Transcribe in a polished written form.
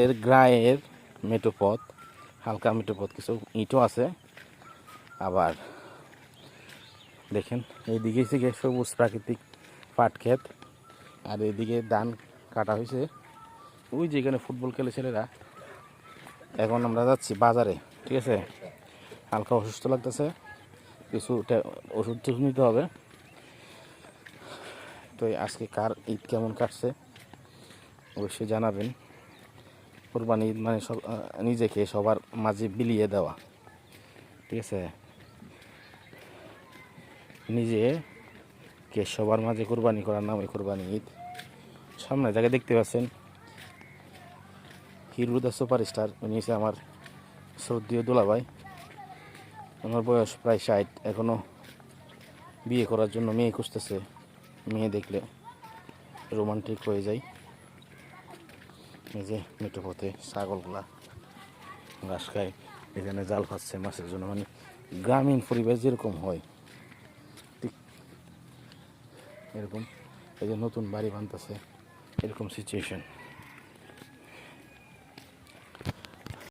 এর গ্রায়ের মেঠো পথ, হালকা মেঠো পথ, কিছু ইটও আছে। আবার দেখেন এইদিকে থেকে সবুজ প্রাকৃতিক পাট ক্ষেত, আর এদিকে ধান কাটা হয়েছে। ওই যেখানে ফুটবল খেলে ছেলেরা। এখন আমরা যাচ্ছি বাজারে, ঠিক আছে। হালকা অসুস্থ লাগতেছে, কিছু ওষুধ টষুধ নিতে হবে। তো আজকে কার ঈদ কেমন কাটছে অবশ্যই জানাবেন। কোরবানি ঈদ মানে সব নিজেকে সবার মাঝে বিলিয়ে দেওয়া, ঠিক আছে। নিজেকে সবার মাঝে কোরবানি করার নাম ওই কোরবানি ঈদ। সামনে যাকে দেখতে পাচ্ছেন হিরো দ্য সুপারস্টার, উনি হচ্ছে আমার শ্রদ্ধেয় দুলাভাই। আমার বয়স প্রায় 60, এখনও বিয়ে করার জন্য মেয়ে খুঁজতেছে। মেয়ে দেখলে রোমান্টিক হয়ে যায়। এই যে মেঠো পথে ছাগলগুলা ঘাস খায়, এখানে জাল খাচ্ছে মাছের জন্য। মানে গ্রামীণ পরিবেশ যেরকম হয় ঠিক এরকম। এই যে নতুন বাড়ি বানতেছে, এরকম সিচুয়েশন।